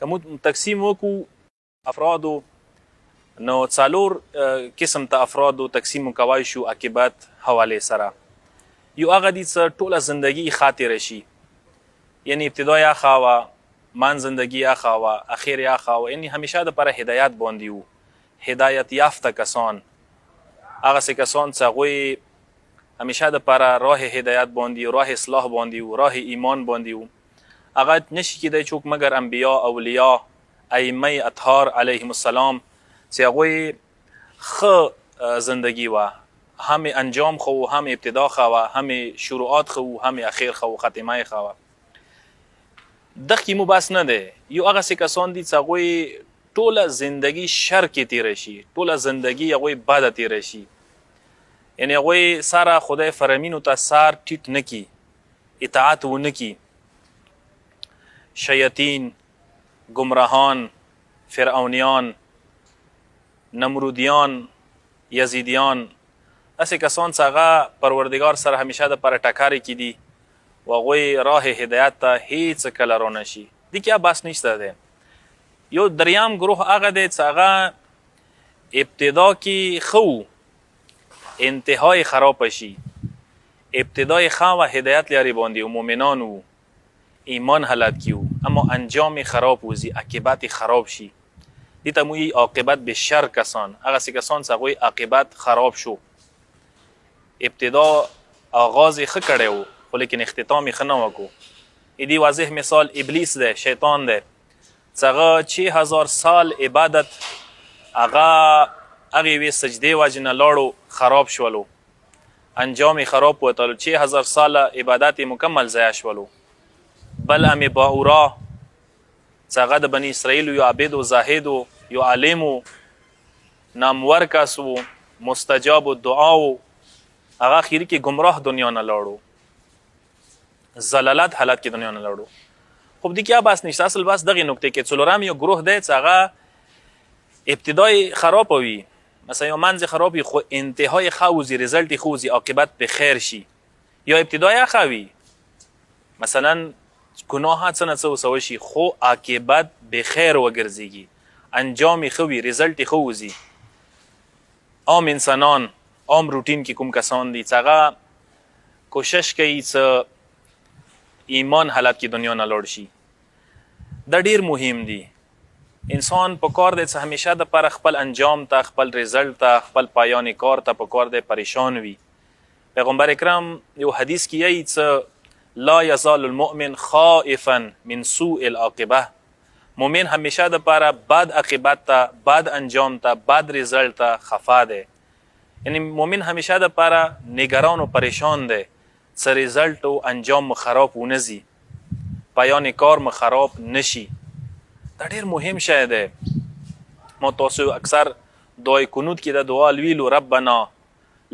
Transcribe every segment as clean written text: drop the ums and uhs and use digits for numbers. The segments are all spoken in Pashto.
که موږ تقسیم وکړو افرادو نو څلور قسم ته افرادو تقسیم کوای شو عاقبت حوالې سره. یو هغه دي چې ټوله زندگی خاطره شي، یعنی ابتدا یا خوا من زندگی یا خوا اخیر یا خوا، یعنی همیشه د پر هدایت باندې وو، هدایت یافته کسان، هغه سه کسان چې هغوی همیشه د پر راه هدایت باندې، راه اصلاح باندې، راه ایمان باندې وو. هغه نشي کېدای څوک مگر انبیا، اولیاء، ائمه اطهار علیهم السلام چې هغوی ښه زندگی وه، هم انجام خو، هم ابتدا خو، هم شروعات خو، هم اخیر خو، ختمه خو. دغه مو بس نه دی. یو هغه سه کسان دي چې هغوی ټوله زندگی شر کې تیره شي، ټوله زندگی هغوی بده تیره شي، یعنی هغوی سره خدای فرمینو ته سر ټیټ نه کی، اطاعت ونه کی. شیاطین، گمراهان، فرعونیان، نمرودیان، یزیدیان، اسې کسان چې هغه پروردگار سره همیشه د پر ټکرې کې دي و هغوی راه هدایت ته هیڅ کله را نشي. دې کې بس نشته دی. یو دریم گروه هغه دی چې هغه ابتدا کې ښه انتهای خراب شي، ابتدای ښه و هدایت لري باندې و مؤمنان و ایمان حالت کې و، اما انجام خراب وزي، عاقبت خراب شي. دې ته مویي عاقبت به شر کسان، هغه سې کسان چې هغوی عاقبت خراب شو، ابتدا آغاز یې ښه کړی و خو لیکن اختتام یې ښه نه وکړو. دې واضح مثال ابلیس دی، شیطان دی، چې هغه 6000 سال عبادت هغه هغې یوې سجدې وجې نه لاړو، خراب شولو، انجام یې خراب وتلو، 6000 ساله عبادت یې مکمل ضایع شولو. بلعم باورا چې هغه د بني اسرائیلو یو عابد و زاهد و یو عالم و نامور کس و مستجاب الدعا و هغه اخري کې گمراه دنیا نه لاړو، ضلالت حالت کې دنیا نه لاړو. خب دې کې بس نشته، اصل بس دغې نکتې کې څلورم یو گروه دی چې هغه ابتدای خراب وي، مثلا یو منځ خراب وي خو انتهای ښه وځي، رزلټ یې ښه وځي، عاقبت به خیر شي. یا ابتدای ښه وي، مثلا گناه څه نه څه وسوه شي خو عاقبت به خیر وګرځېږي، انجام یې ښه وي، رزلټ یې ښه وځي. عام انسانان، عام روټین کې کوم کسان دي چې هغه کوشش کوي چې ایمان حالت کې دنیا نه لاړ شي، دا ډیر مهم دي. انسان په کار دی چې همیشه د پر خپل انجام ته، خپل رزلټ ته، خپل پایان کار ته په کار دی پریشان وي. پیغمبر اکرم یو حدیث کې یی چې لا یزال المؤمن خائفا من سوء العاقبه، مؤمن همیشه د پر بد عاقبت ته، بد انجام ته، بد رزلټ ته خفا دی. یعنی مؤمن همیشه د پر نگران و پریشان دی چې رزلټ و انجام مو خراب ونزي، پایان کار مو خراب نشي. دا ډیر مهم شی دی. ما تاسو اکثر دعای کنوت کې د دعا لویلو، ربنا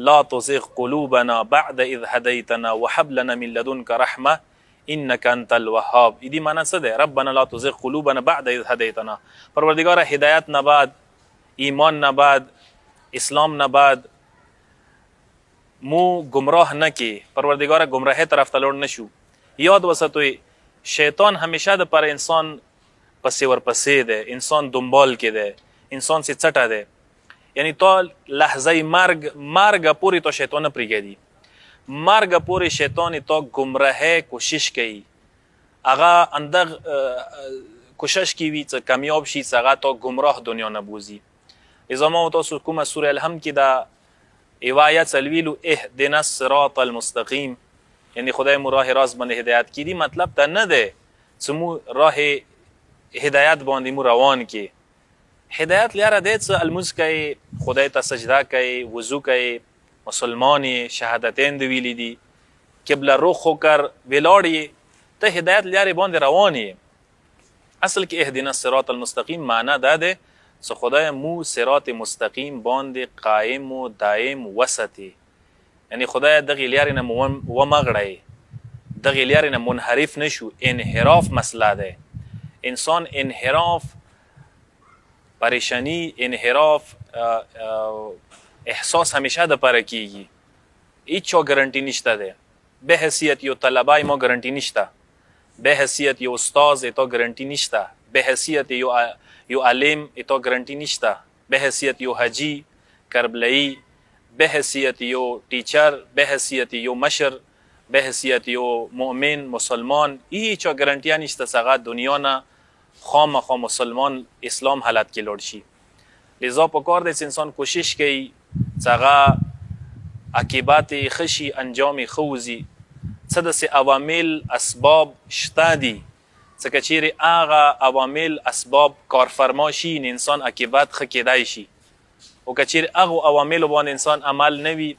لا تزغ قلوبنا بعد اذ هديتنا وهب لنا من لدنك رحمه انك انت الوهاب. دې معنی څه دی؟ ربنا لا تزغ قلوبنا بعد اذ هديتنا، پروردگار هدایت نه بعد، ایمان نه بعد، اسلام نه بعد مو گمراه نه کی، پروردگار گمراهی طرف ته لوړ نشو. یاد وساتئ شیطان همیشه د پر انسان پسې ورپسې دی، انسان دنبال کې دی، انسان سې څټه دی. یعنی تا لحظه مرگ پوری تا شیطان نه پرېږدي، مرگ پوری شیطان تا گمراهی کوشش کوي، هغه اندغ کوشش کوي چې کامیاب شي، چې هغه تا گمراه دنیا نه بوزي. اذا ما تاسو کومه سوره الحمد کې دا ایو آیت سلویلو اهدنا الصراط المستقیم، یعنی خدای مو راه راست باندې هدایت کړي. مطلب ته نه دی چې مو راه هدایت باندې مو روان کې. هدایت لیاره دی چې الموز کوي، خدای ته سجده کوي، وضو کوي، مسلمانی، شهادتین دی ویلی دي، قبله رخ وکړ ولاړ، ته هدایت لیاره باندې روان یې. اصل کې اهدنا الصراط المستقیم معنی دا دی چې خدای مو صراط مستقیم باندې قائم و دائم وسطي، یعنی خدای دغې لیارې نه ومغړی، دغې لیارې نه منحرف نشو. انحراف مسئله دی. انسان انحراف، پریشانی، انحراف احساس همیشه د پاره کیږي، هیچا ګارنټي نشته دی. به حیثیت یو طلبه ما ګارنټي نشته، به حیثیت یو استاد تا ګارنټي نشته، به حیثیت یو عالم ایتا گرانتی نشته، به حیثیت یو حاجی کربلایی، به حیثیت یو ټیچر، به حیثیت یو مشر، به حیثیت یو مؤمن مسلمان، هیچ گرانتیا نشته څنګه دنیا نه خامخا مسلمان اسلام حالت کې لوړ شي. لذا پکار دی چې انسان کوشش کوي څنګه عاقبت خشي انجام خوزي، څه داسې عوامل اسباب شته دي څه که چیرې هغه عوامل اسباب کارفرما شي نو انسان عاقبت ښه کیدای شي، او که چیرې هغو عواملو باندې انسان عمل نه وي،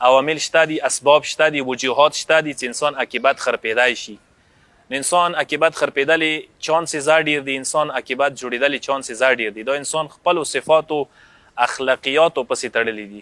عوامل شته دي، اسباب شته دي، وجوهات شته دي چې انسان عاقبت خرپیدای شي، نو انسان عاقبت خرپیدلی چانسز ډیر دي، انسان عاقبت جوړیدلی چانسز ډیر دي. دا انسان خپلو صفاتو اخلاقیاتو پسې تړلی دي.